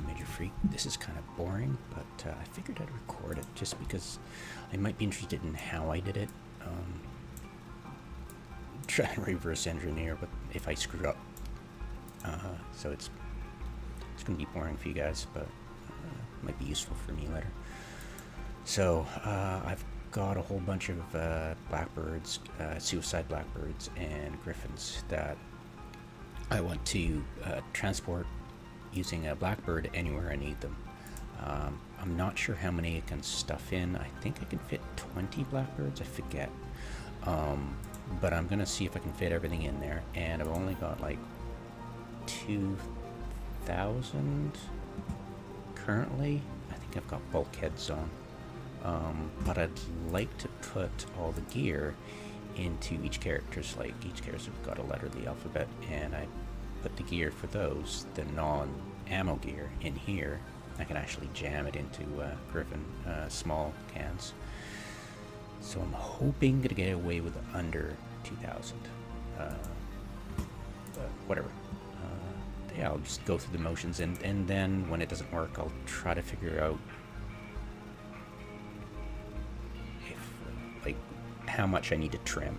Morning, Major Freak. This is kind of boring, but I figured I'd record it just because I might be interested in how I did it. Try to reverse engineer, but if I screw up, so it's going to be boring for you guys, but might be useful for me later. So I've got a whole bunch of blackbirds, suicide blackbirds, and griffins that I want to transport using a blackbird anywhere I need them. I'm not sure how many I can stuff in. I think I can fit 20 blackbirds, I forget. But I'm gonna see if I can fit everything in there, and I've only got like 2,000 currently. I think I've got bulkheads on. But I'd like to put all the gear into each character's, like each character's got a letter of the alphabet, and I put the gear for those, the non-ammo gear, in here. I can actually jam it into Griffin small cans. So I'm hoping to get away with under 2,000. Whatever. Yeah, I'll just go through the motions, and then when it doesn't work, I'll try to figure out if, like, how much I need to trim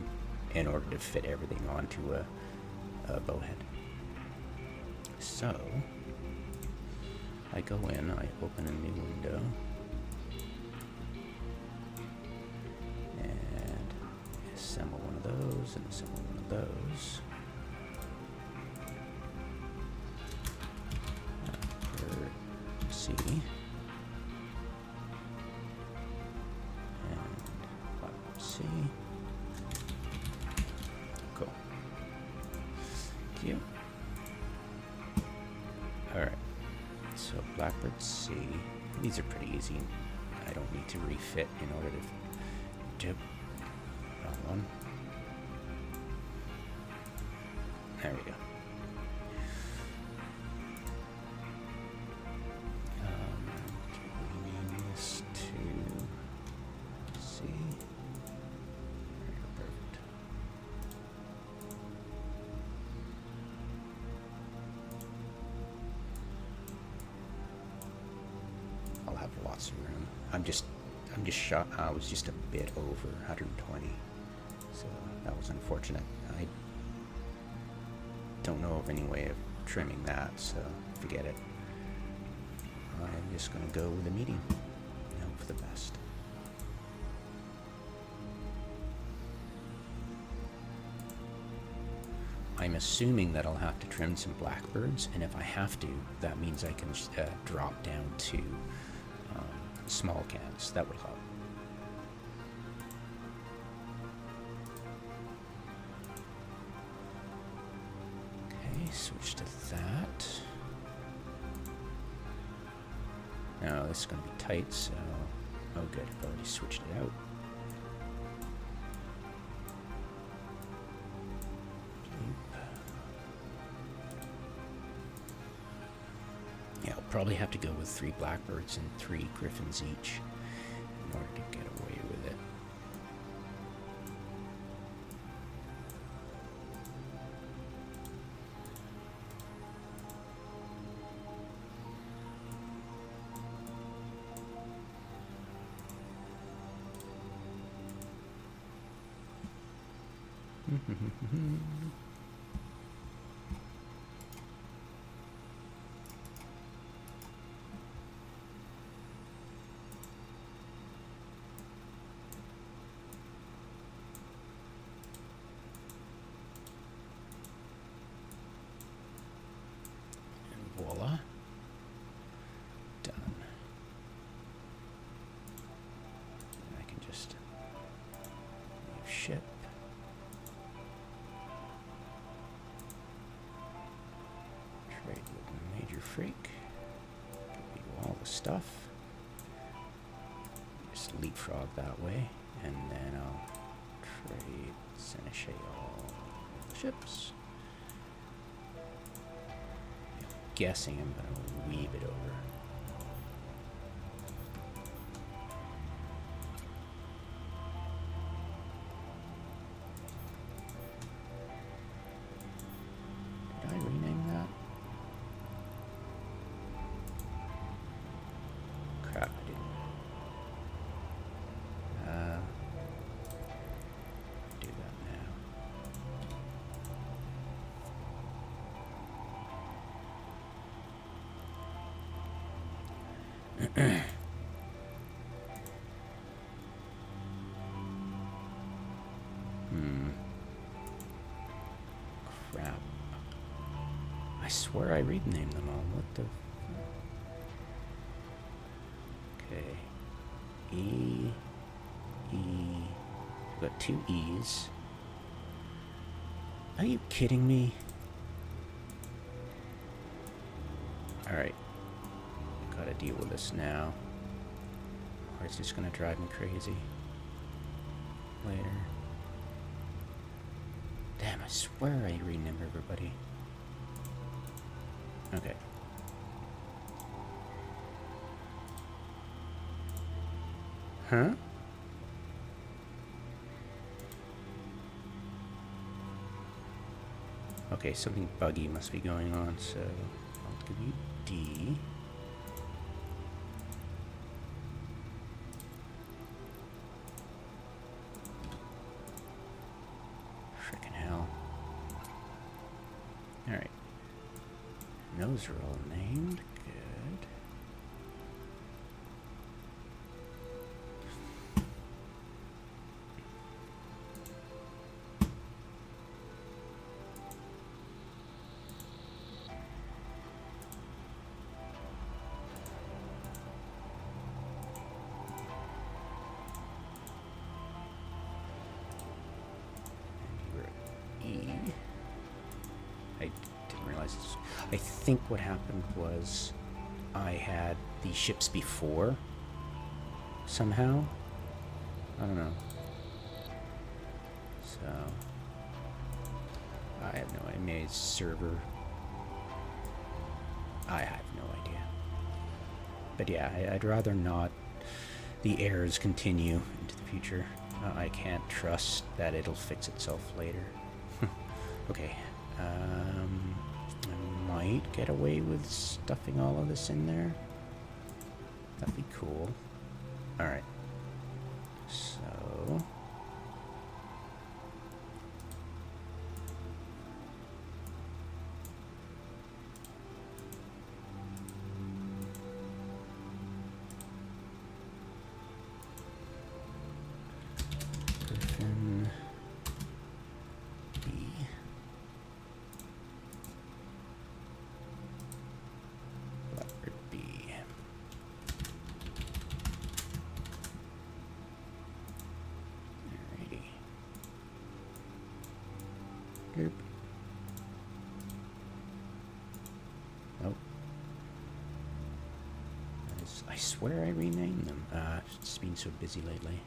in order to fit everything onto a bowhead. So I go in, I open a new window, and assemble one of those, and assemble one of those. C. And C. Cool. Thank you. Alright. So Blackbird C. These are pretty easy. I don't need to refit in order to do wrong one. There we go. Rename this to C. There we go, perfect. I'll have lots of room. I'm just shot. I was just a bit over 120, so that was unfortunate. I don't know of any way of trimming that, so forget it. I'm just going to go with the medium and hope for the best. I'm assuming that I'll have to trim some blackbirds, and if I have to, that means I can drop down to small cans. That will help. Okay, switch to that. Now this is going to be tight, so... Oh good, I've already switched it out. Yeah, I'll probably have to go with 3 blackbirds and 3 griffins each in order to get away with it. Voila. Done. And I can just leave ship. Trade with Major Freak. Give you all the stuff. Just leapfrog that way. And then I'll trade Seneschal all the ships. Guessing I'm going to weave it over. Did I rename that? Crap. I swear I renamed them all. What the... Okay. E... We've got 2 E's. Are you kidding me? Alright. Gotta deal with this now. Or it's just gonna drive me crazy. Later. Damn, I swear I renamed everybody. Okay. Huh? Okay, something buggy must be going on, so I'll give you D. Frickin' hell. Alright. Those are all named. Good. I think what happened was I had the ships before somehow. I don't know. So I have no idea. Maybe it's server. I have no idea. But yeah, I'd rather not the errors continue into the future. I can't trust that it'll fix itself later. Okay. I might get away with stuffing all of this in there. That'd be cool. Alright. So... Griffin... B... Blackbird B... Alrighty. Derp. Nope. I swear I renamed them. It's been so busy lately.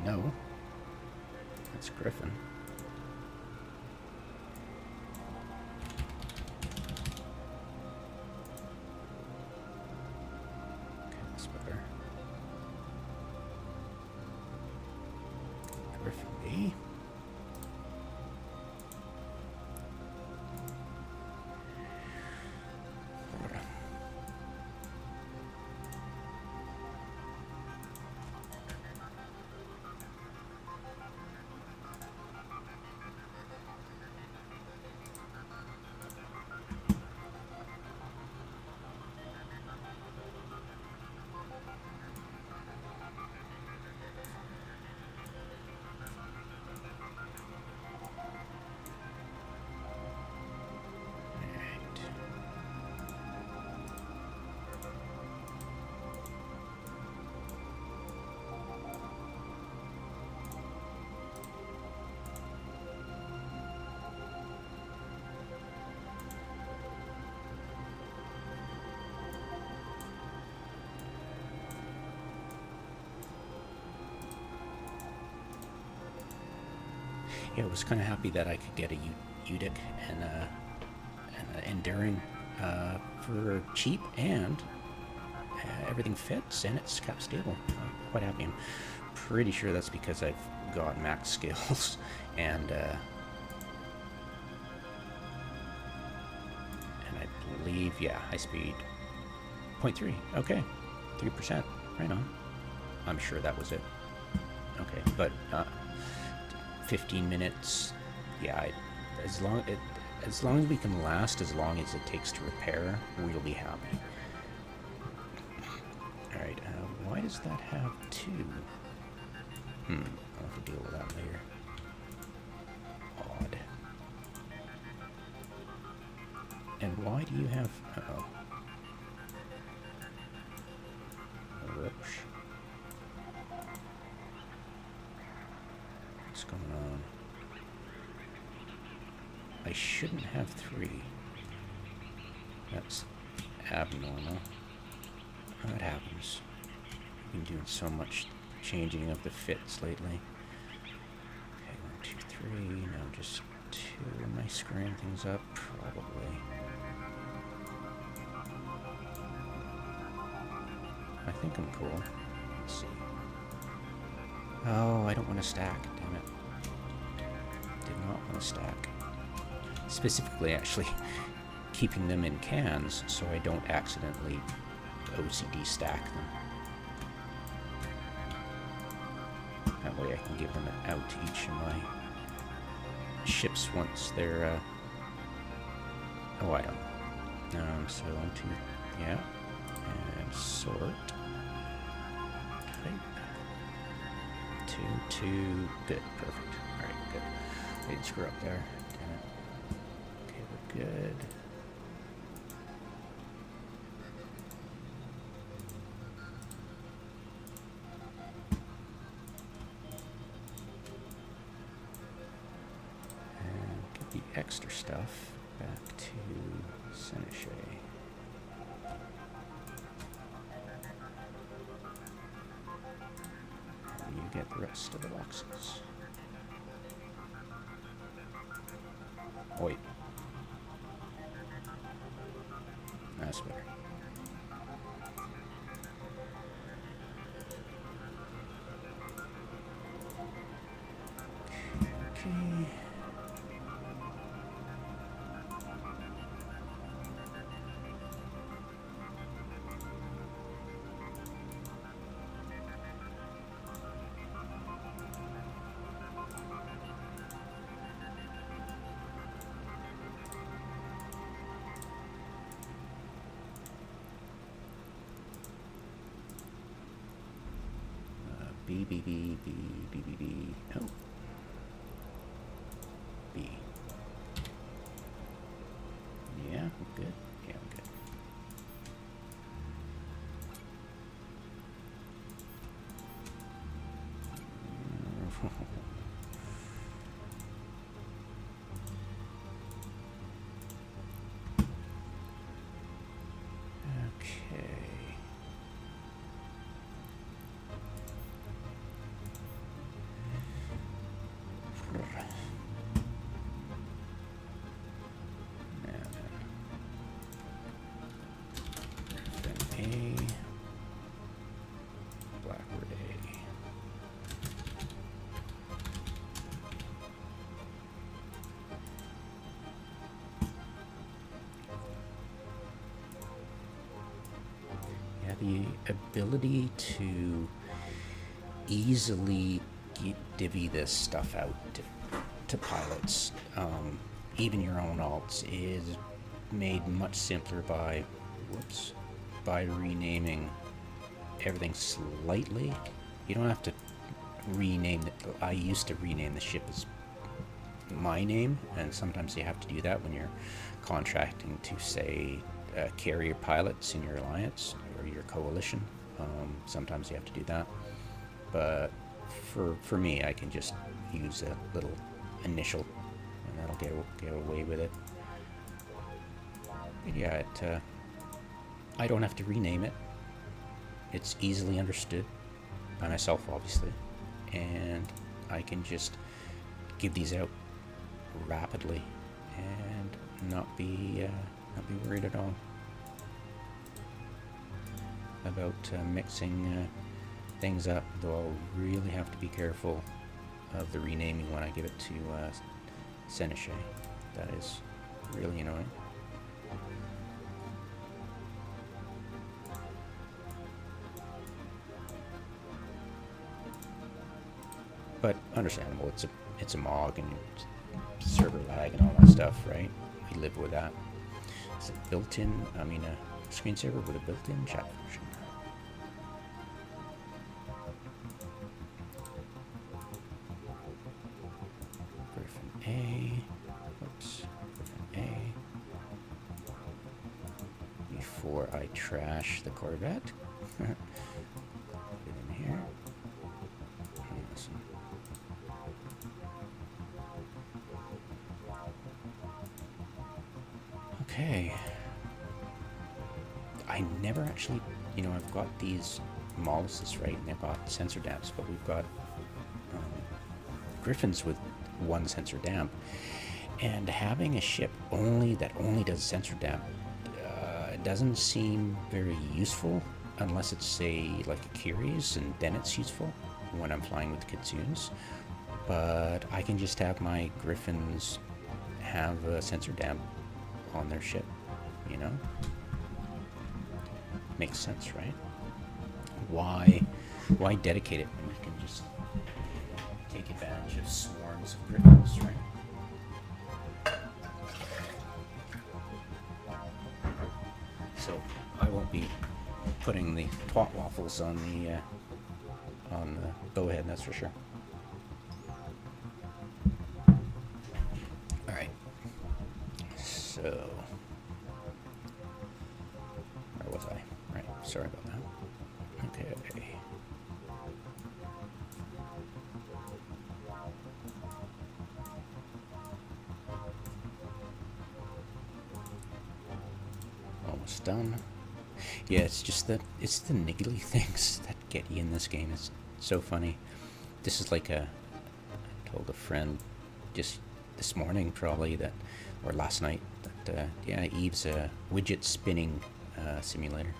No. That's Griffin. Okay, that's better. Griffin B. Yeah, I was kind of happy that I could get a Udic and an Enduring for cheap, and everything fits and it's cap stable. I'm quite happy. I'm pretty sure that's because I've got max skills and I believe, yeah, high speed 0.3. Okay, 3%. Right on. I'm sure that was it. Okay, but 15 minutes. Yeah, as long as we can last as long as it takes to repair, we'll be happy. All right. Why does that have 2? I'll have to deal with that later. Odd. And why do you have... Uh-oh. Whoops. What's going on? I shouldn't have 3. That's abnormal. That happens. I've been doing so much changing of the fits lately. Okay, 1, 2, 3. Now just 2. Am I screwing things up? Probably. I think I'm cool. Let's see. Oh, I don't want to stack. Damn it. Did not want to stack. Specifically, actually, keeping them in cans so I don't accidentally OCD stack them. That way I can give them an out to each of my ships once they're, oh, I don't. So 1, 2, yeah. And sort. Type. 2, 2, good, perfect. Alright, good. I didn't screw up there. Damn it. Okay, we're good. And get the extra stuff back to Seneche. You get the rest of the boxes. Oh, wait. That's better. Okay. B, B, B, B, B, B, B. Oh. B. Yeah, we're good. Yeah, we're good. Okay. The ability to easily divvy this stuff out to pilots, even your own alts, is made much simpler by renaming everything slightly. You don't have to rename it. I used to rename the ship as my name, and sometimes you have to do that when you're contracting to, say, carrier pilots in your alliance or your coalition. Sometimes you have to do that, but for me, I can just use a little initial, and that'll get away with it. But yeah, I don't have to rename it. It's easily understood by myself, obviously, and I can just give these out rapidly and not be worried at all. about mixing things up, though I'll really have to be careful of the renaming when I give it to Seneche. That is really annoying. But understandable. It's a MOG and server lag and all that stuff, right? We live with that. It's a built-in. I mean, a screensaver with a built-in chat function. Griffin A. Oops. Griffin A. Before I trash the Corvette. Put it in here. Awesome. Okay. I never actually, I've got these Molluses, right? And they've got sensor damps, but we've got Griffins with one sensor damp. And having a ship that only does sensor damp doesn't seem very useful unless it's, say, like a Curies, and then it's useful when I'm flying with Kitsunes. But I can just have my Griffins have a sensor damp on their ship, Makes sense, right? Why dedicate it when you can just take advantage of swarms of Griffins, right? So I won't be putting the twat waffles on the bowhead, that's for sure. All right. So, where was I? Right. Sorry about that. Okay. Almost done. Yeah, it's the niggly things that get you in this game. It's so funny. This is like I told a friend just this morning probably or last night that Eve's a widget spinning simulator.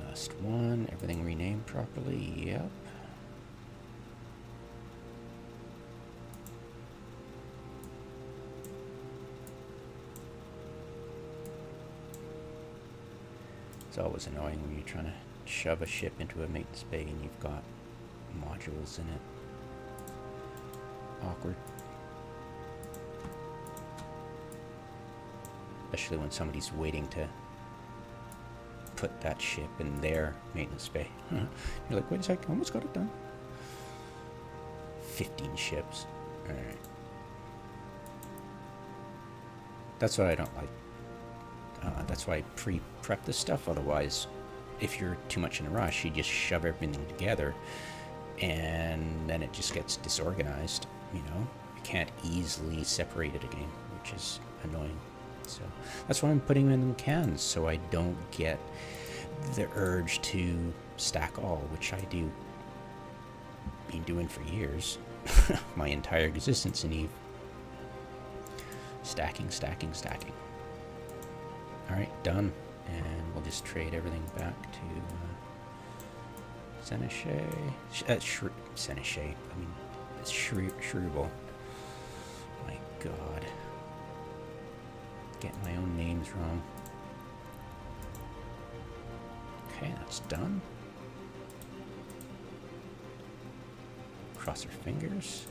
Last one, everything renamed properly, yep. It's always annoying when you're trying to shove a ship into a maintenance bay and you've got modules in it. Awkward. Especially when somebody's waiting to put that ship in their maintenance bay. You're like, wait a second, almost got it done. 15 ships. Alright. That's what I don't like. That's why I pre-prep this stuff. Otherwise, if you're too much in a rush, you just shove everything together and then it just gets disorganized, You can't easily separate it again, which is annoying. So that's why I'm putting them in cans, so I don't get the urge to stack all, which I do been doing for years. My entire existence in Eve. Stacking. Alright, done. And we'll just trade everything back to Seneche. Seneche. I mean, it's Shreeble. My god. Getting my own names wrong. Okay, that's done. Cross our fingers.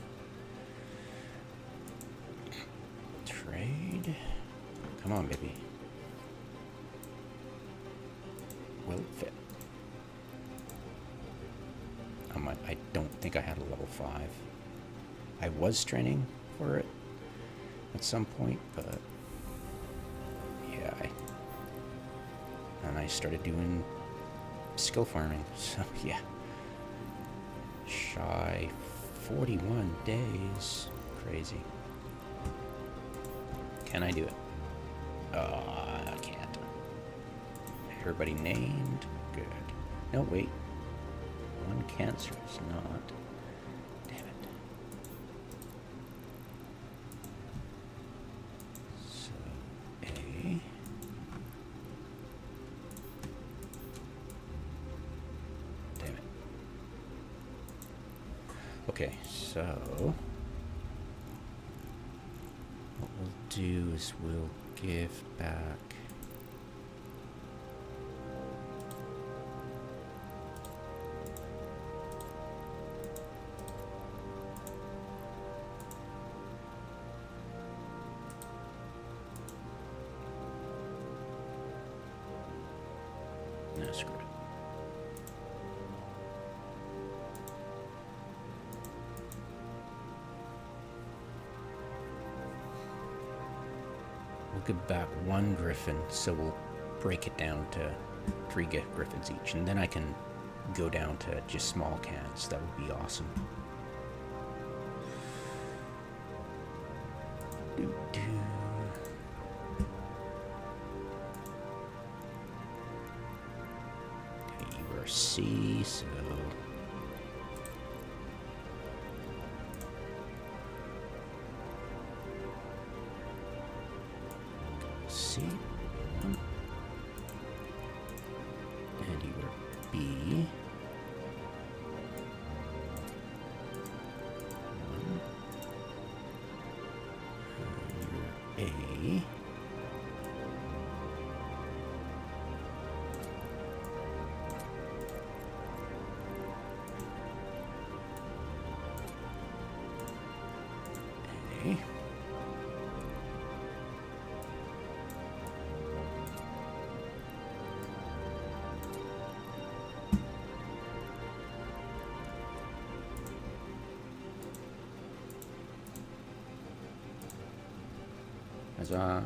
Trade. Come on, baby. Will it fit? I don't think I had a level 5. I was training for it at some point, but yeah, and I started doing skill farming, so yeah. Shy 41 days. Crazy. Can I do it? I can't. Everybody named. Good. No, wait. One Cancer is not. Damn it. So, A. Damn it. Okay, so what we'll do is we'll give back no, screw it. We'll give back one griffin, so we'll break it down to 3 griffins each, and then I can go down to just small cans. That would be awesome. Doo-doo. Okay, you are C, so C. And you are B. 1. And you're A. A. Huzzah.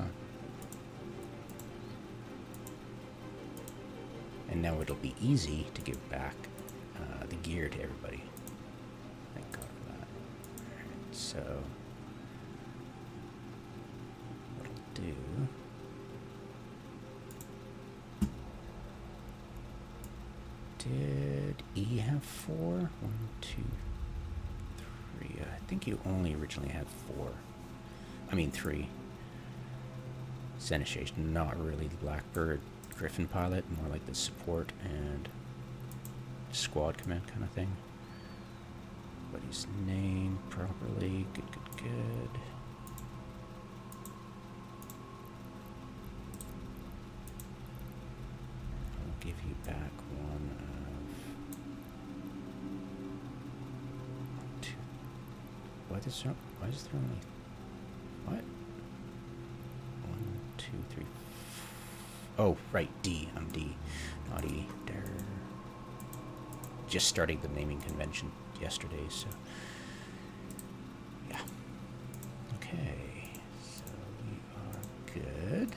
And now it'll be easy to give back the gear to everybody. Thank God for that. Alright, so what I'll do. Did E have 4? 1, 2, 3. I think you only originally had 4. I mean 3. Seneschal, not really the Blackbird Griffin pilot, more like the support and squad command kind of thing. But his name properly. Good, good, good. I'll give you back one of 2. Why is there only what? 1, 2, 3. Oh, right, D. I'm D, not E. There. Just starting the naming convention yesterday, so yeah. Okay, so we are good,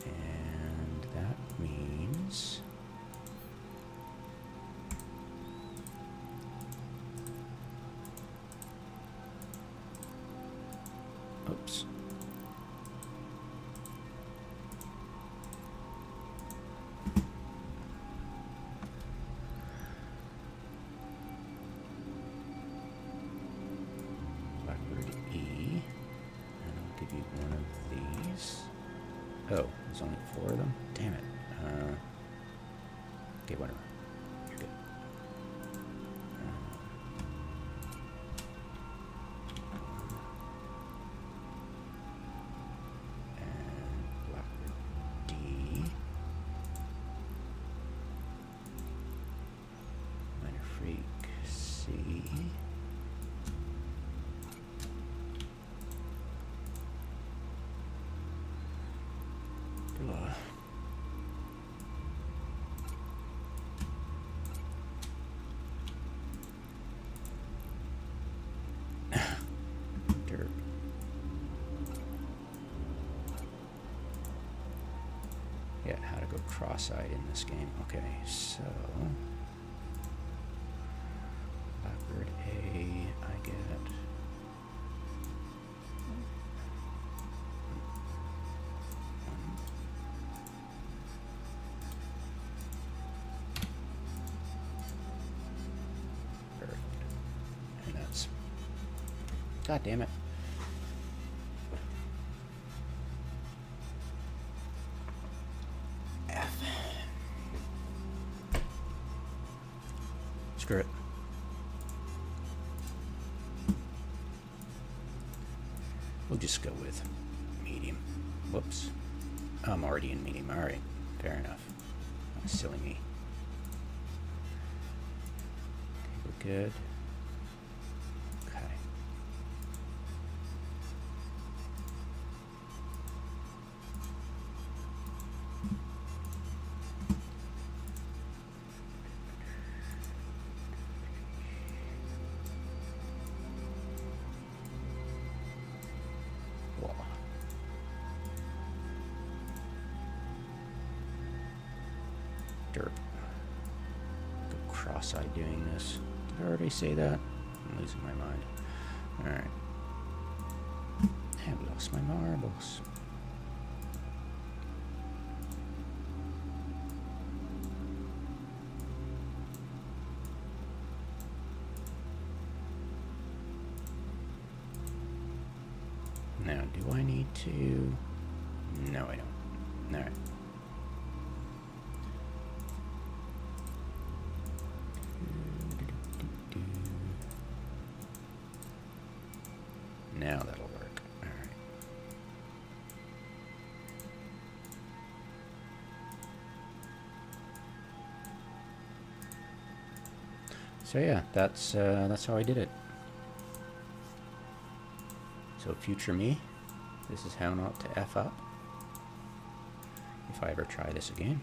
and that means oops. Oh, there's only 4 of them? Damn it. Okay, whatever. You're good. And Blackbird D. Minor Freak C. Derp. Yeah, how to go cross-eyed in this game. Okay, so Blackbird A, I get. God damn it. F. Screw it. We'll just go with medium. Whoops. I'm already in medium. Alright. Fair enough. Silly me. Okay, we're good. Okay. Derp. Go cross-eyed doing this. Did I already say that? I'm losing my mind. Alright. I've lost my marbles. Now, do I need to... No, I don't. Alright. Now that'll work. Alright. So yeah, that's how I did it. So future me, this is how not to F up if I ever try this again.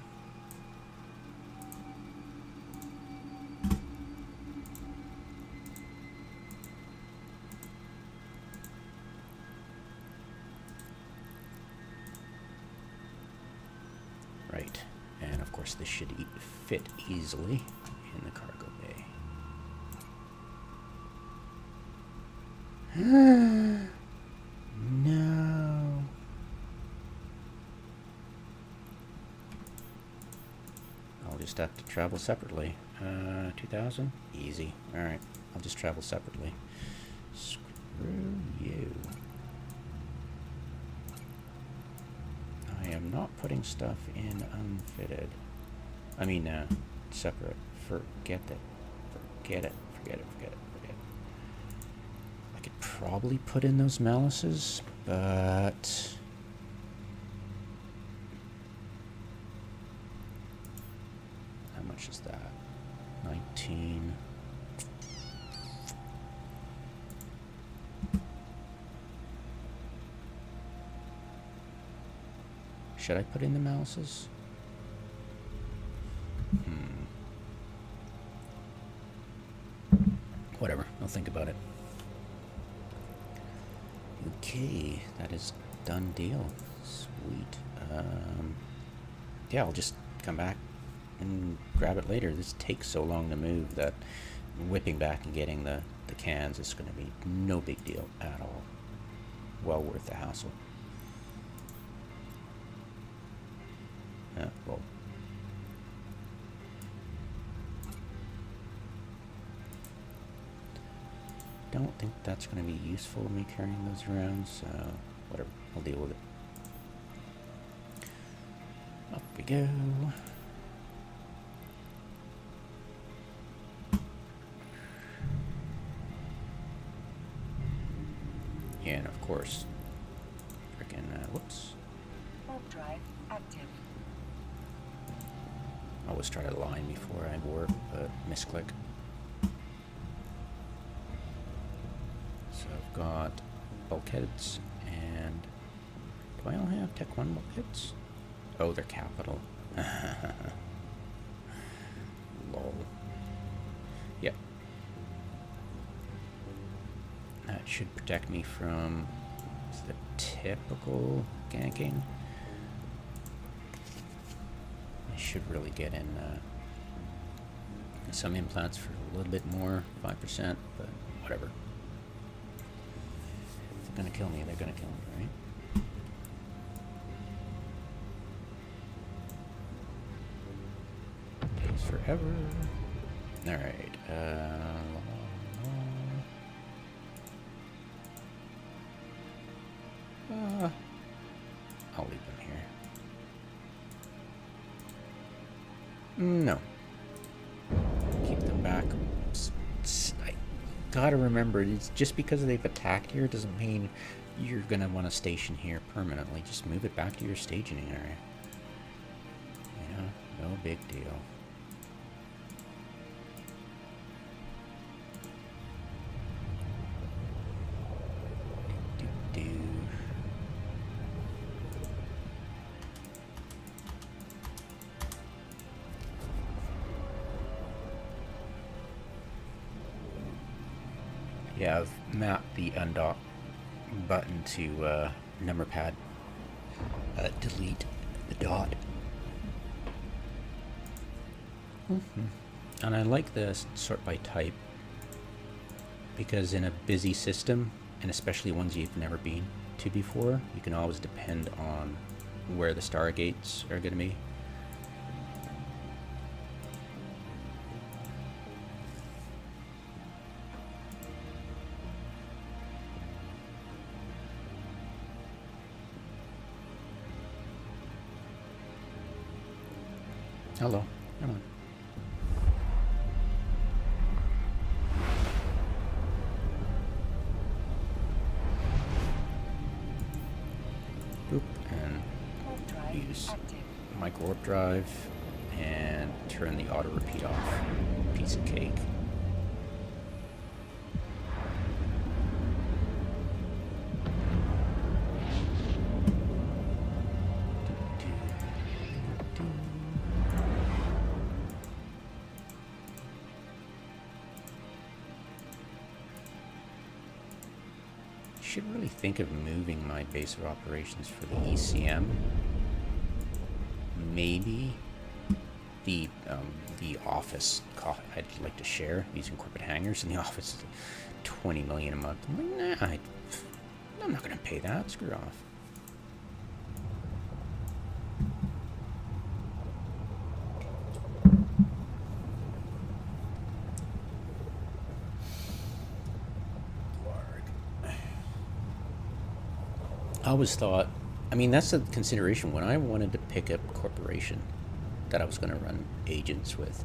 Right, and of course this should fit easily in the cargo bay. No. I'll just have to travel separately. 2,000? Easy. Alright, I'll just travel separately. Screw you. I am not putting stuff in unfitted. I mean, separate. Forget it. Forget it. Forget it. Forget it. Forget it. I could probably put in those malices, but... How much is that? 19... Should I put in the malices? Whatever, I'll think about it. Okay, that is done deal. Sweet. Yeah, I'll just come back and grab it later. This takes so long to move that whipping back and getting the cans is going to be no big deal at all. Well worth the hassle. Well. Don't think that's going to be useful, me carrying those around, so whatever, I'll deal with it. Up we go. And of course, freaking, whoops. Warp drive active. I always try to line before I warp, but misclick. So I've got bulkheads, and do I only have Tech 1 bulkheads? Oh, they're capital. Lol. Yep. That should protect me from the typical ganking. I should really get in some implants for a little bit more, 5%, but whatever. If they're gonna kill me, they're gonna kill me, right? Takes forever. Alright, I'll leave them here. No. Keep them back. I gotta remember, it's just because they've attacked here doesn't mean you're gonna want to station here permanently. Just move it back to your staging area. You know, no big deal. Yeah, I've mapped the undock button to number pad. Delete the dot. And I like the sort by type because in a busy system, and especially ones you've never been to before, you can always depend on where the stargates are going to be. Hello, come on. Boop, and use micro warp drive and turn the auto repeat off. Piece of cake. Should really think of moving my base of operations for the ECM. Maybe the office. I'd like to share using corporate hangars, and the office is $20 million a month. I'm like, nah, I'm not going to pay that. Screw off. I always thought, I mean, that's a consideration. When I wanted to pick a corporation that I was going to run agents with,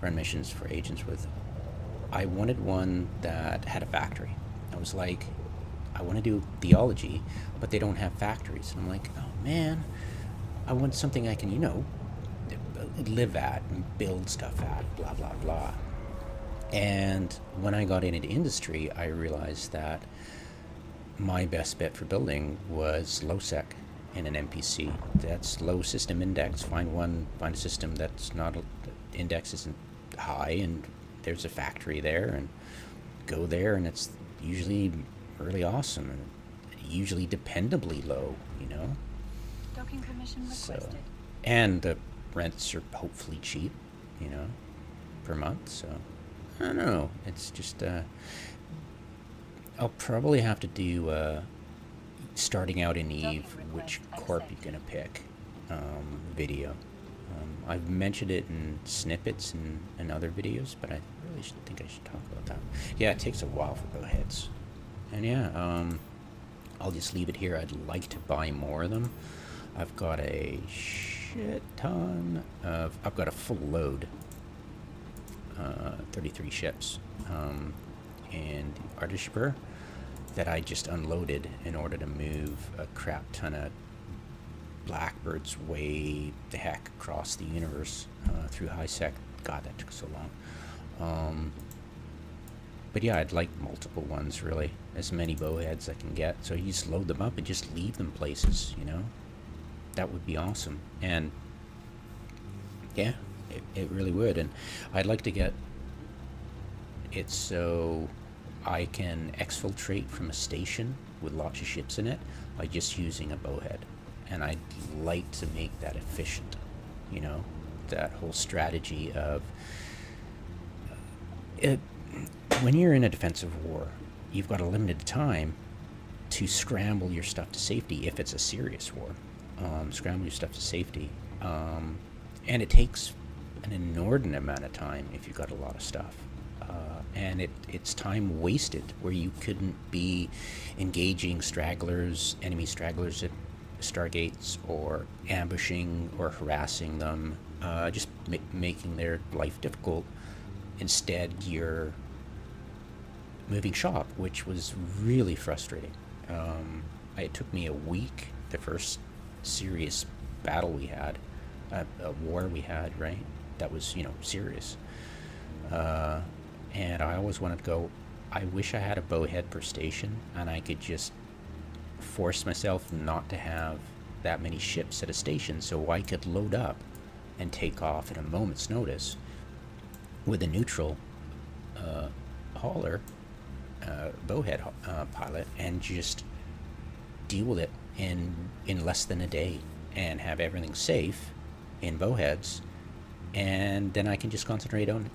run missions for agents with, I wanted one that had a factory. I was like, I want to do theology, but they don't have factories. And I'm like, oh man, I want something I can, you know, live at and build stuff at, blah, blah, blah. And when I got into industry, I realized that my best bet for building was low-sec in an MPC. That's low system index. Find a system that's not, index isn't high, and there's a factory there, and go there, and it's usually really awesome, and usually dependably low, you know? Docking permission requested. So, and the rents are hopefully cheap, you know, per month, so I don't know. It's just, I'll probably have to do, starting out in Eve, which corp you're going to pick, video. I've mentioned it in snippets and other videos, but I really think I should talk about that. Yeah, it takes a while for bowheads. And yeah, I'll just leave it here. I'd like to buy more of them. I've got a shit ton of, I've got a full load, 33 ships, and Artispur that I just unloaded in order to move a crap ton of Blackbirds way the heck across the universe through high sec. God, that took so long. But yeah, I'd like multiple ones, really, as many bowheads I can get. So you just load them up and just leave them places, you know. That would be awesome. And yeah, it really would. And I'd like to get it so I can exfiltrate from a station with lots of ships in it by just using a bowhead. And I'd like to make that efficient, you know, that whole strategy of it. When you're in a defensive war, you've got a limited time to scramble your stuff to safety if it's a serious war. Scramble your stuff to safety. And it takes an inordinate amount of time if you've got a lot of stuff. And it's time wasted where you couldn't be engaging stragglers, enemy stragglers at stargates, or ambushing or harassing them, just making their life difficult. Instead, you're moving shop, which was really frustrating. It took me a week, the first serious battle we had, a war we had, right? That was, serious. And I always wanted to go, I wish I had a bowhead per station and I could just force myself not to have that many ships at a station so I could load up and take off at a moment's notice with a neutral hauler, bowhead pilot, and just deal with it in less than a day and have everything safe in bowheads, and then I can just concentrate on,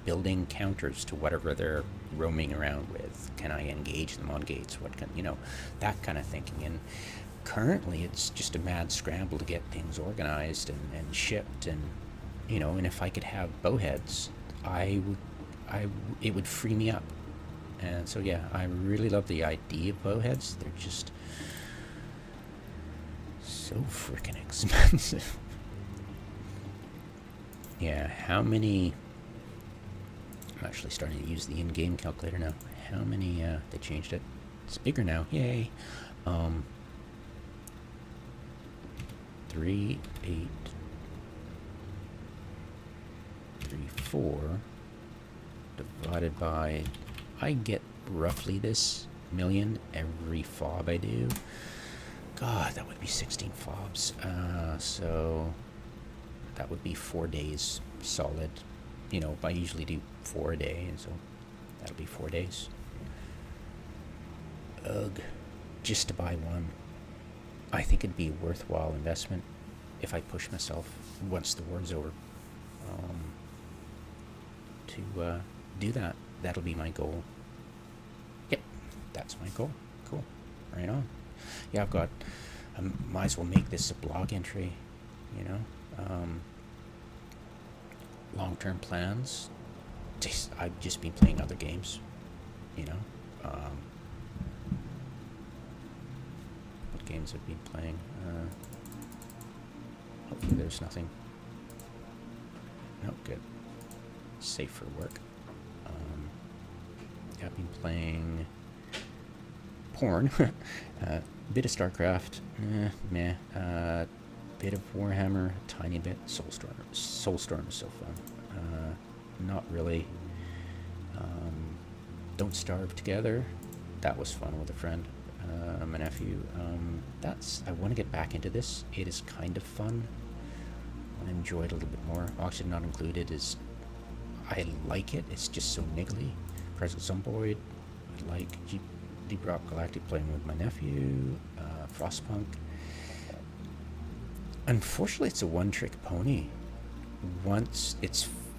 building counters to whatever they're roaming around with. Can I engage them on gates? What can, that kind of thinking. And currently it's just a mad scramble to get things organized and shipped, and, and if I could have bowheads, it would free me up. And so, yeah, I really love the idea of bowheads. They're just so freaking expensive. Yeah, how many... I'm actually starting to use the in-game calculator now. How many, they changed it. It's bigger now, yay. 3, 8, 3, 4, divided by, I get roughly this million every fob I do. God, that would be 16 fobs. So that would be 4 days solid. I usually do 4 a day, and so that'll be 4 days. Ugh, just to buy one. I think it'd be a worthwhile investment if I push myself once the war's over, to do that. That'll be my goal. Yep, that's my goal. Cool. Right on. Yeah, I might as well make this a blog entry, long-term plans. I've just been playing other games, what games have been playing? Hopefully there's nothing. No, good. Safe for work. Yeah, I've been playing porn. Bit of StarCraft. Meh. Bit of Warhammer, a tiny bit. Soulstorm. Soulstorm is so fun. Not really. Don't Starve Together. That was fun with a friend, my nephew. I want to get back into this. It is kind of fun. I enjoy it a little bit more. Oxygen Not Included is... I like it. It's just so niggly. Present Zomboid. I like Deep Rock Galactic, playing with my nephew. Frostpunk. Unfortunately, it's a one-trick pony.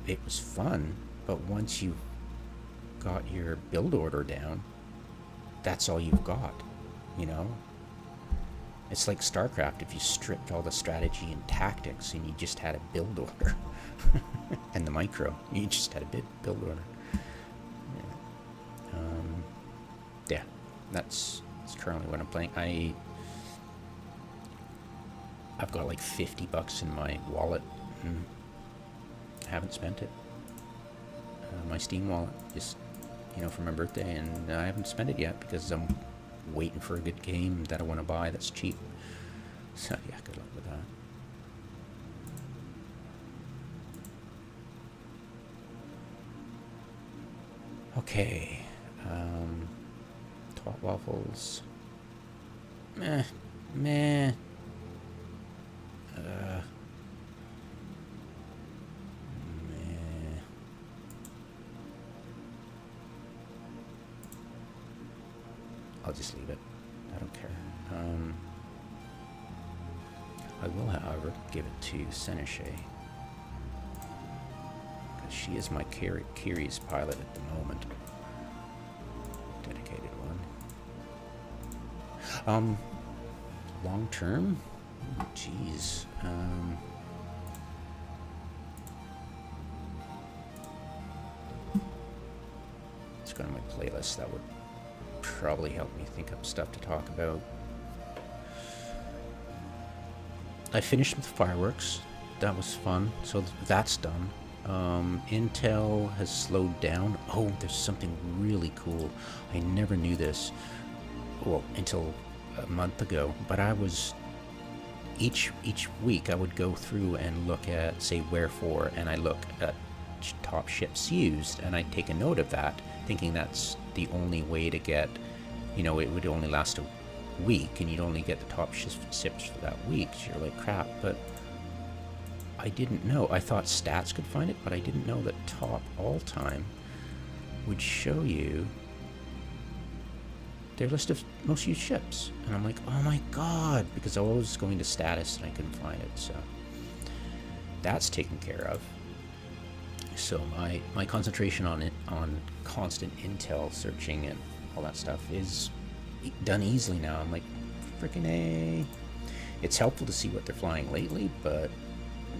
It was fun, but once you've got your build order down, that's all you've got, It's like StarCraft if you stripped all the strategy and tactics and you just had a build order. And the micro, you just had a build order. Yeah, that's currently what I'm playing. I've got like $50 in my wallet and haven't spent it. My Steam wallet, just, for my birthday, and I haven't spent it yet because I'm waiting for a good game that I want to buy that's cheap. So yeah, good luck with that. Okay, Twat Waffles. Meh. Meh. I'll just leave it. I don't care. I will, however, give it to Seneche. She is my curious pilot at the moment. Dedicated one. Long term? Jeez. let's go to my playlist. That would probably help me think up stuff to talk about. I finished with fireworks. That was fun. So that's done. Intel has slowed down. Oh, there's something really cool. I never knew this, well, until a month ago. But I was each week I would go through and look at, say, wherefore, and I look at top ships used, and I take a note of that, thinking that's the only way to get, it would only last a week, and you'd only get the top ships for that week. So you're like, crap, but I didn't know. I thought stats could find it, but I didn't know that top all time would show you their list of most used ships. And I'm like, oh my god, because I was going to status and I couldn't find it. So that's taken care of. So my concentration on constant intel searching and all that stuff is done easily now. I'm like, freaking A. It's helpful to see what they're flying lately, but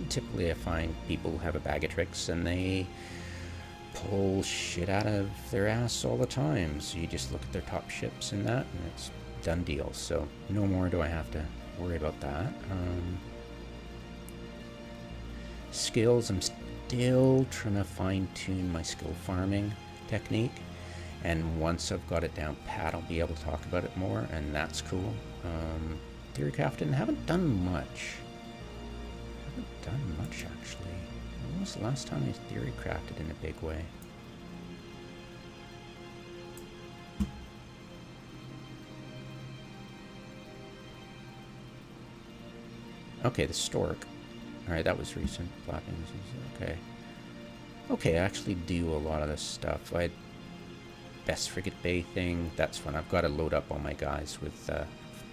typically I find people have a bag of tricks and they pull shit out of their ass all the time. So you just look at their top ships and that, and it's done deal. So no more do I have to worry about that. Skills, I'm still trying to fine-tune my skill farming technique, and once I've got it down pat, I'll be able to talk about it more, and that's cool. Theory crafting, haven't done much. Actually. When was the last time I theory crafted in a big way? Okay, the stork. Alright, that was recent. Flapping. Okay. Okay, I actually do a lot of this stuff. I best frigate bay thing. That's fun. I've got to load up all my guys with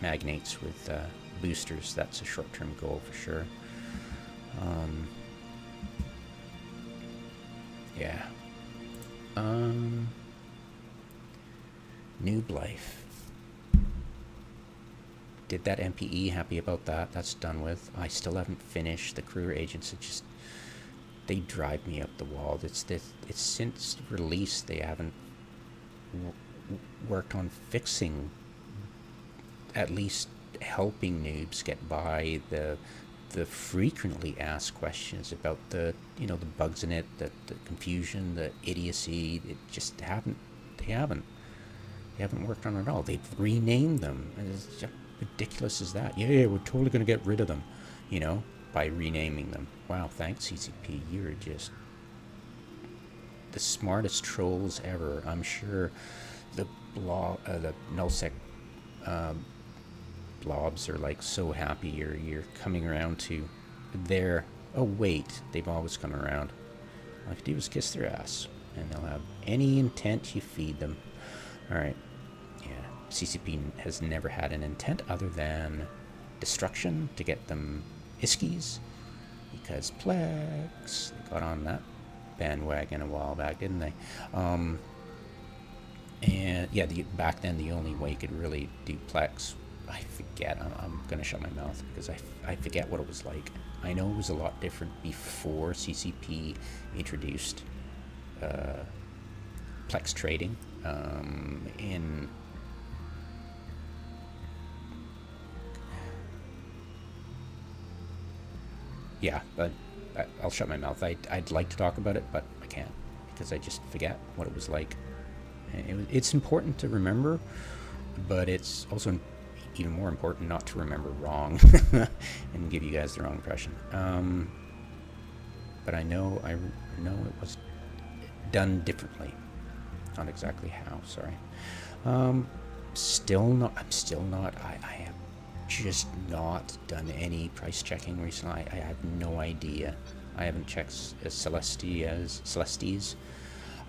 magnates with boosters. That's a short-term goal for sure. Yeah. Noob life. Did that MPE, happy about that. That's done with. I still haven't finished the career agents. It just, they drive me up the wall. It's since release they haven't worked on fixing, at least helping noobs get by the frequently asked questions about the the bugs in it, the confusion, the idiocy. It just they haven't worked on it at all. They've renamed them. It's just ridiculous as that. Yeah, we're totally going to get rid of them, by renaming them. Wow, thanks CCP. You're just the smartest trolls ever. I'm sure the nullsec blobs are like so happy you're coming around to their. Oh wait, they've always come around. All I have to do is kiss their ass, and they'll have any intent you feed them. All right, yeah. CCP has never had an intent other than destruction to get them iskies, because Plex, they got on that bandwagon a while back, didn't they? And yeah, back then the only way you could really do Plex, I forget. I'm gonna shut my mouth because I forget what it was like. I know it was a lot different before CCP introduced Plex trading. Yeah, but I'll shut my mouth. I'd like to talk about it, but I can't because I just forget what it was like. It's important to remember, but it's also even more important not to remember wrong and give you guys the wrong impression. But I know it was done differently. Not exactly how. Sorry. I'm still not. I have just not done any price checking recently. I have no idea. I haven't checked Celestes.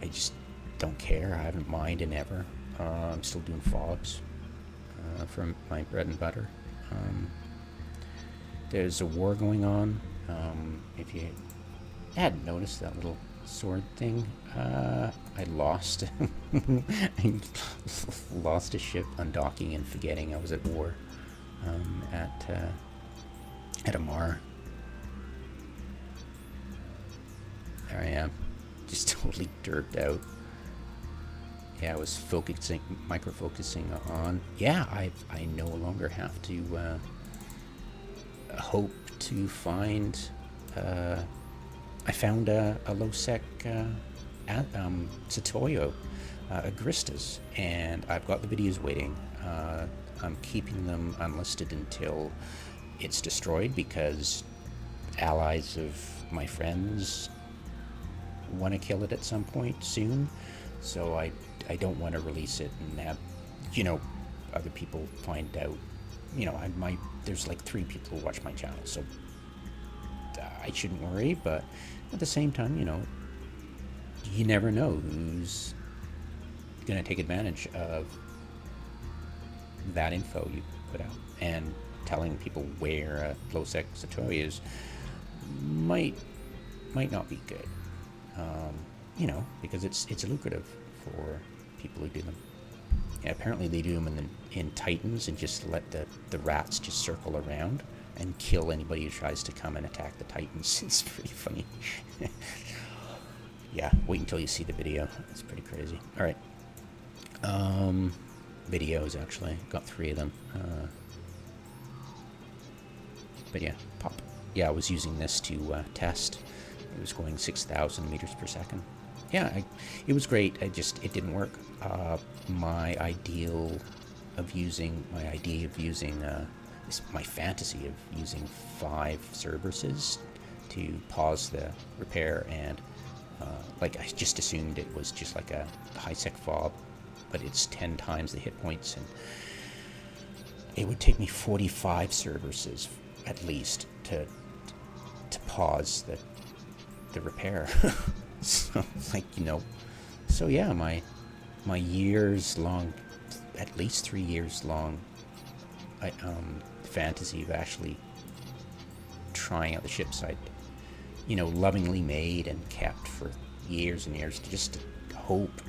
I just don't care. I haven't minded ever. I'm still doing fobs for my bread and butter. There's a war going on. If you hadn't noticed that little sword thing, I lost I lost a ship undocking and forgetting I was at war at Amar. There I am, just totally derped out. Yeah, I was focusing, micro-focusing on. Yeah, I no longer have to hope to find. I found a low-sec Satoyo agristas, and I've got the videos waiting. I'm keeping them unlisted until it's destroyed because allies of my friends want to kill it at some point soon. So I don't want to release it and have, other people find out. There's like 3 people who watch my channel, so I shouldn't worry. But at the same time, you never know who's going to take advantage of that info you put out, and telling people where a low-sec Satoy is might not be good. Because it's lucrative for people who do them. Yeah, apparently they do them in Titans and just let the rats just circle around and kill anybody who tries to come and attack the Titans. It's pretty funny. Yeah, wait until you see the video. It's pretty crazy. All right. Videos, actually. Got 3 of them. But yeah, pop. Yeah, I was using this to test. It was going 6,000 meters per second. Yeah, it was great. It didn't work. My idea of using my fantasy of using 5 Cerberuses to pause the repair, and I just assumed it was just like a high-sec fob, but it's 10 times the hit points, and it would take me 45 Cerberuses at least to pause the repair. So so yeah, my years long, at least 3 years long, fantasy of actually trying out the ships I'd lovingly made and kept for years and years to just hope,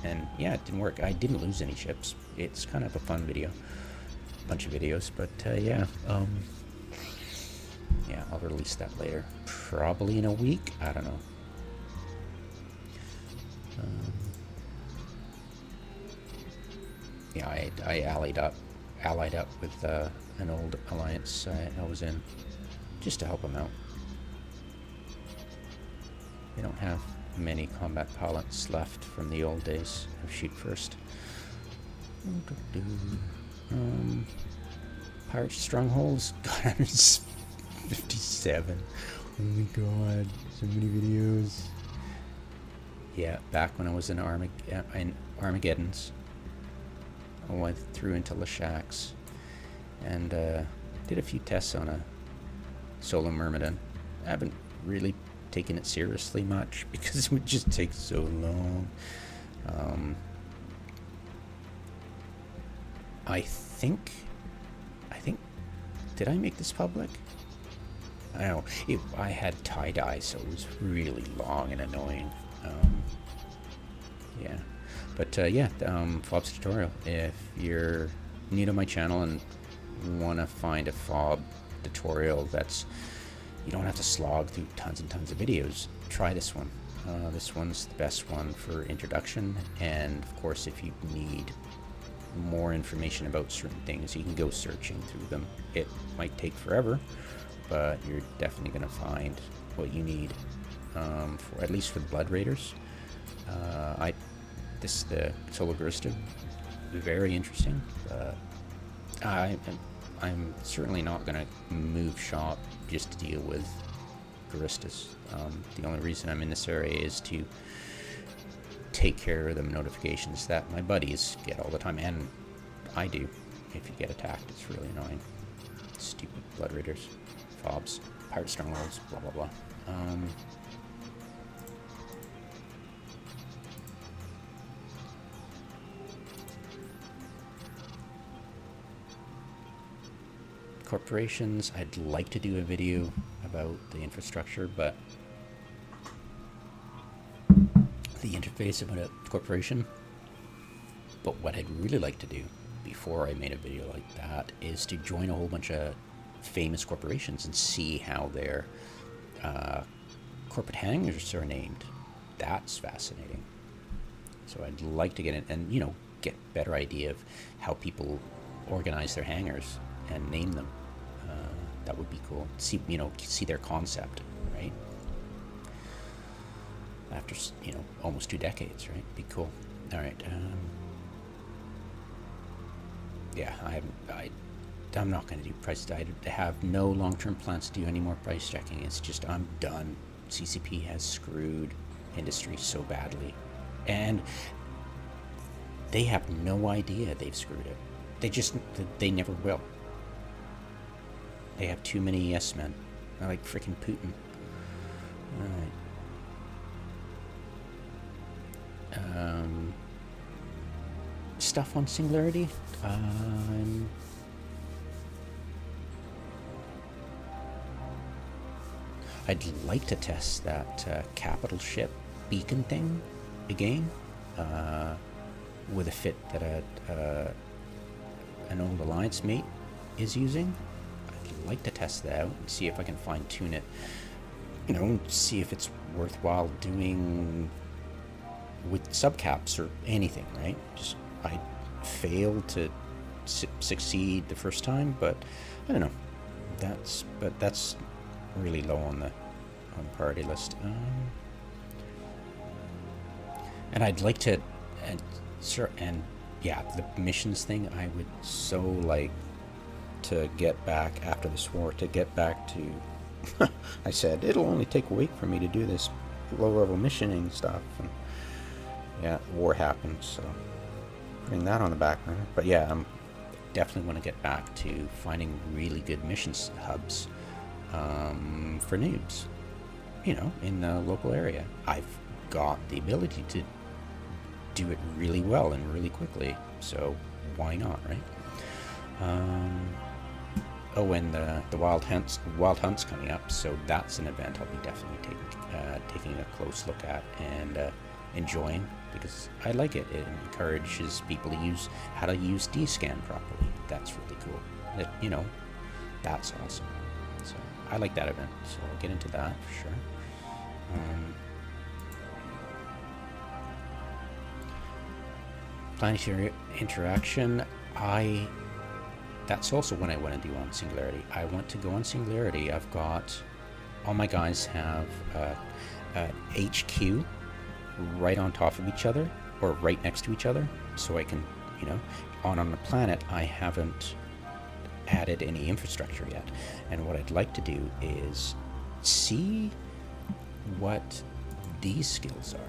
and yeah, it didn't work. I didn't lose any ships. It's kind of a fun video, bunch of videos, but yeah, I'll release that later, probably in a week. I don't know. Yeah, I allied up with an old alliance I was in, just to help them out. They don't have many combat pilots left from the old days of Shoot First. Pirate Strongholds, got 57. Oh my god, so many videos. Yeah, back when I was in Armageddon's, I went through into Lashaks and did a few tests on a solo Myrmidon. I haven't really taken it seriously much because it would just take so long. I think, did I make this public? I don't know. I had tie-dye, so it was really long and annoying. Yeah. But yeah, FOBs tutorial. If you're new to my channel and want to find a FOB tutorial that's, you don't have to slog through tons and tons of videos, try this one. This one's the best one for introduction, and of course if you need more information about certain things, you can go searching through them. It might take forever, but you're definitely going to find what you need, for at least for the Blood Raiders. The Solo Barista, very interesting. I'm certainly not going to move shop just to deal with Baristas. The only reason I'm in this area is to take care of the notifications that my buddies get all the time, and I do. If you get attacked, it's really annoying. Stupid Blood Raiders, FOBs, Pirate Strongholds, blah blah blah. Corporations, I'd like to do a video about the infrastructure, but the interface of a corporation. But what I'd really like to do before I made a video like that is to join a whole bunch of famous corporations and see how their corporate hangars are named. That's fascinating. So I'd like to get in and, get a better idea of how people organize their hangars and name them. That would be cool. See their concept, right? After, almost 2 decades, right? Be cool. All right. Yeah, I'm not going to do price. I have no long-term plans to do any more price checking. It's just, I'm done. CCP has screwed industry so badly. And they have no idea they've screwed it. They never will. They have too many yes men. They're like freaking Putin. Alright. Stuff on Singularity. I'd like to test that capital ship beacon thing again, with a fit that an old Alliance mate is using. I'd like to test that out and see if I can fine tune it. See if it's worthwhile doing with subcaps or anything, right? Just I failed to succeed the first time, but I don't know. That's really low on the priority list. And I'd like to, and yeah, the missions thing. I would so like to get back after this war to get back to. I said it'll only take a week for me to do this low-level missioning stuff, and yeah, war happened, so putting that on the back burner. But yeah, I'm definitely want to get back to finding really good missions hubs for noobs, in the local area. I've got the ability to do it really well and really quickly, so why not, right? And the Wild Hunt's coming up, so that's an event I'll be definitely taking a close look at and enjoying, because I like it. It encourages people to use how to use DScan properly. That's really cool. That's awesome. So I like that event, so I'll get into that for sure. Planetary interaction. That's also what I want to do on Singularity. I want to go on Singularity. I've got all my guys have HQ right on top of each other or right next to each other, so I can, on the planet I haven't added any infrastructure yet, and what I'd like to do is see what these skills are.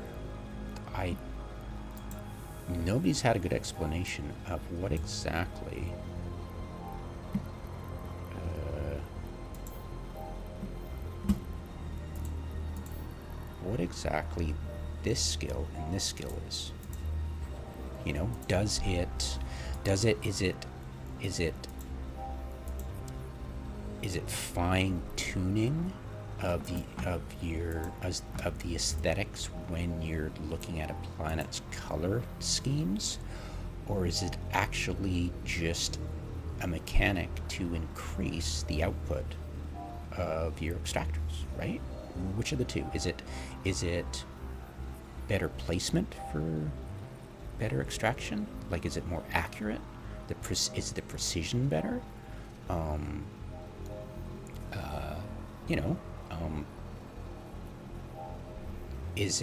Nobody's had a good explanation of what exactly this skill and this skill is. Is it fine tuning of the aesthetics when you're looking at a planet's color schemes, or is it actually just a mechanic to increase the output of your extractors, right? Which of the two? Is it better placement for better extraction? Like, is it more accurate? Is the precision better? Is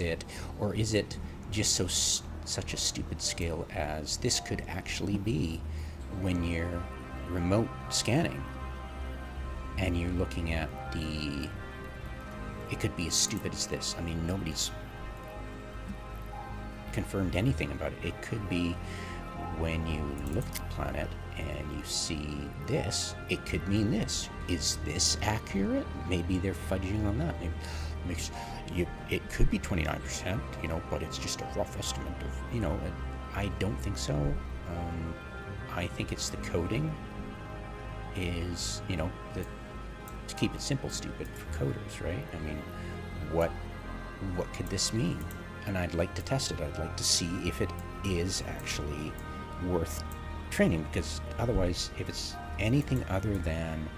it just such a stupid skill as this could actually be when you're remote scanning and you're looking at it could be as stupid as this. I mean, nobody's confirmed anything about it. It could be when you look at the planet and you see this, it could mean this. Is this accurate? Maybe they're fudging on that. It could be 29%, but it's just a rough estimate of, I don't think so. I think it's the coding is, to keep it simple, stupid for coders, right? I mean, what could this mean? And I'd like to test it. I'd like to see if it is actually worth training, because otherwise, if it's anything other than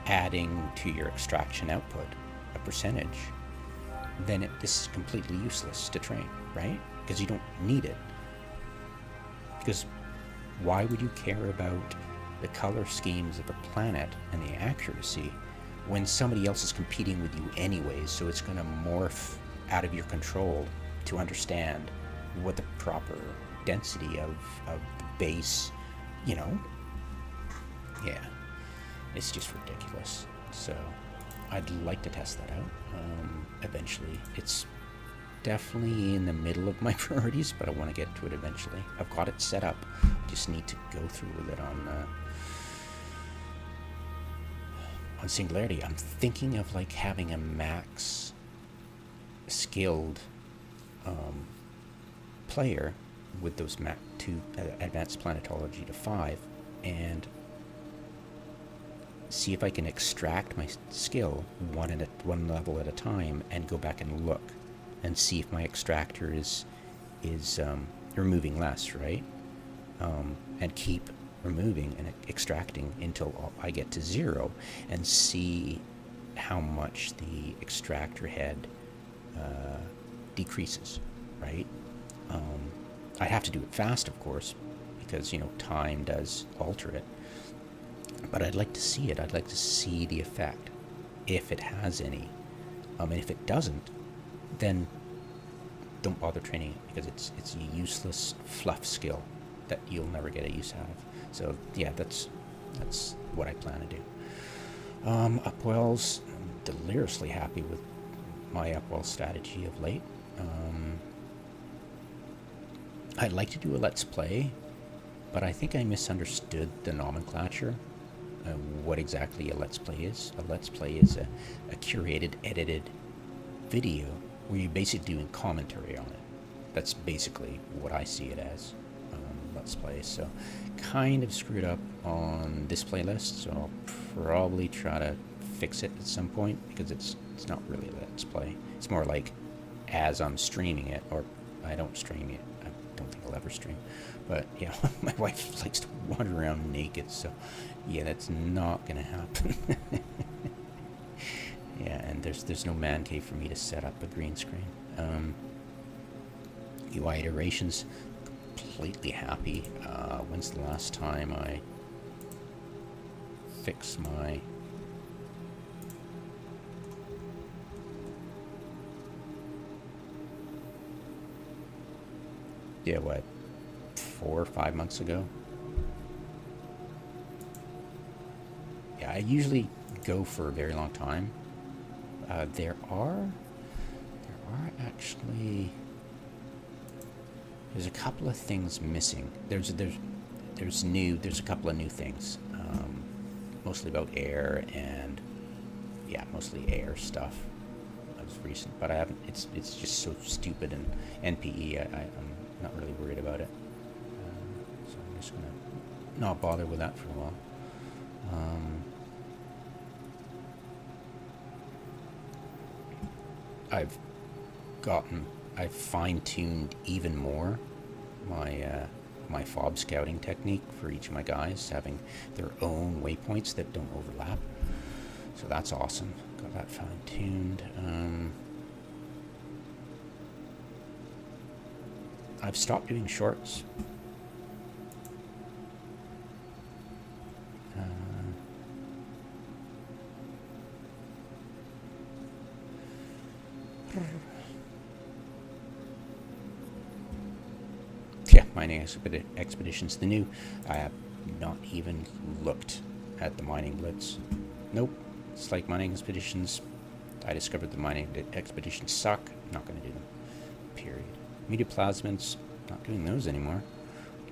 adding to your extraction output a percentage, then this is completely useless to train, right? because you don't need it. Because why would you care about the color schemes of a planet and the accuracy when somebody else is competing with you anyways? So it's going to morph out of your control to understand what the proper density of the base, yeah, it's just ridiculous. So I'd like to test that out eventually. It's definitely in the middle of my priorities, but I want to get to it eventually. I've got it set up. I just need to go through with it on Singularity. I'm thinking of like having a max skilled player with those advanced planetology to 5, and see if I can extract my skill one level at a time and go back and look and see if my extractor is removing less, right? And keep removing and extracting until I get to 0, and see how much the extractor head decreases, right? I'd have to do it fast, of course, because time does alter it. But I'd like to see it. I'd like to see the effect, if it has any. And if it doesn't, then don't bother training it, because it's a useless fluff skill that you'll never get a use out of. So yeah, that's what I plan to do. Upwells, I'm deliriously happy with my upwell strategy of late. I'd like to do a Let's Play, but I think I misunderstood the nomenclature. What exactly a Let's Play is. A Let's Play is a curated, edited video where you're basically doing commentary on it. That's basically what I see it as, Let's Play. So kind of screwed up on this playlist, so I'll probably try to fix it at some point, because it's not really a Let's Play. It's more like as I'm streaming it, or I don't stream it. I don't think I'll ever stream. But yeah, my wife likes to wander around naked, so yeah, that's not gonna happen. Yeah, and there's no man cave for me to set up a green screen. UI iterations, completely happy. When's the last time I fixed my what, 4 or 5 months ago? Yeah, I usually go for a very long time. There are actually, there's a couple of things missing. There's a couple of new things, mostly about air, and yeah, mostly air stuff. That was recent, but I haven't. It's just so stupid and NPE. I'm not really worried about it, so I'm just gonna not bother with that for a while. I've fine-tuned even more my fob scouting technique for each of my guys, having their own waypoints that don't overlap. So that's awesome. Got that fine-tuned. I've stopped doing shorts. Yeah, mining expeditions. The new. I have not even looked at the mining blitz. Nope. It's like mining expeditions. I discovered the mining expeditions suck. Not going to do them. Period. Media plasmids. Not doing those anymore.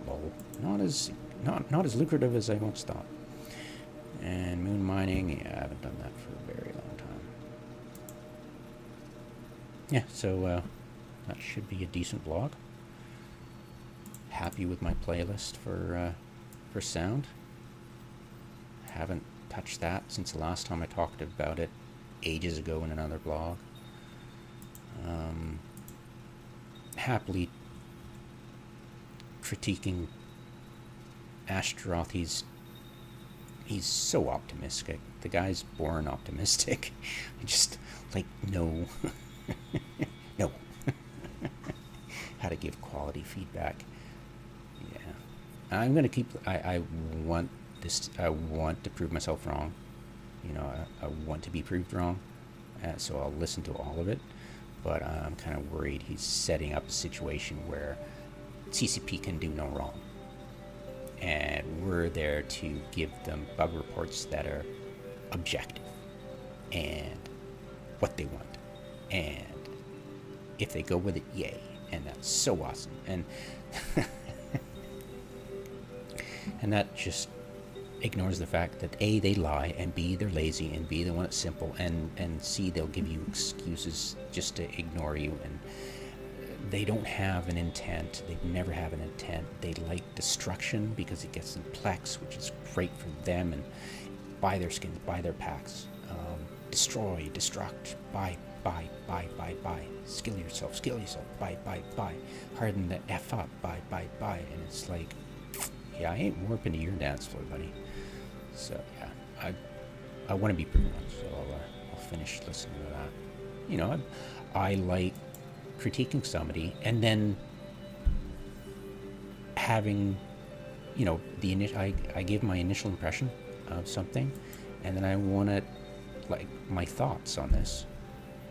Lol. Not as lucrative as I once thought. And moon mining. Yeah, I haven't done that for a very long time. Yeah, so that should be a decent vlog. Happy with my playlist for sound. Haven't touched that since the last time I talked about it ages ago in another blog. Happily critiquing Ashtaroth. He's so optimistic. The guy's born optimistic. I just, like, no. No. how to give quality feedback. Yeah, I'm gonna keep. I want this. I want to prove myself wrong. I want to be proved wrong, so I'll listen to all of it. But I'm kind of worried he's setting up a situation where CCP can do no wrong, and we're there to give them bug reports that are objective and what they want, and if they go with it, yay, and that's so awesome. And and that just ignores the fact that A, they lie, and B, they're lazy, and B, they want it simple, and C, they'll give you excuses just to ignore you, and they don't have an intent. They never have an intent. They like destruction because it gets them plex, which is great for them, and buy their skins, buy their packs, destroy, destruct, buy, skill yourself, buy, harden the F up, buy, and it's like, yeah, I ain't warping to your dance floor, buddy. So yeah, I want to be proven, so I'll finish listening to that. I like critiquing somebody and then having, I give my initial impression of something, and then I want to like my thoughts on this,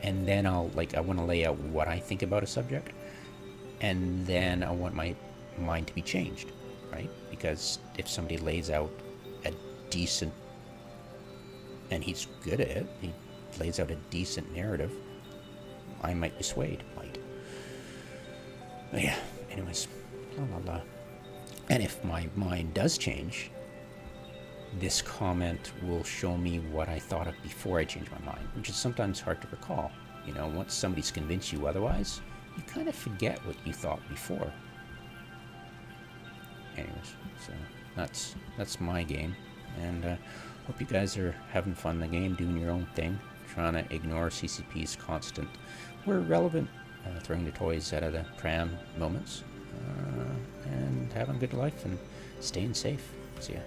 and then I want to lay out what I think about a subject, and then I want my mind to be changed, right? Because if somebody lays out a decent, and he's good at it, he lays out a decent narrative, I might be swayed, But yeah, anyways, la. And if my mind does change, this comment will show me what I thought of before I change my mind, which is sometimes hard to recall. Once somebody's convinced you otherwise, you kind of forget what you thought before. Anyways, so that's my game, and hope you guys are having fun in the game, doing your own thing, trying to ignore CCP's constant, where relevant, throwing the toys out of the pram moments, and having a good life and staying safe. See ya.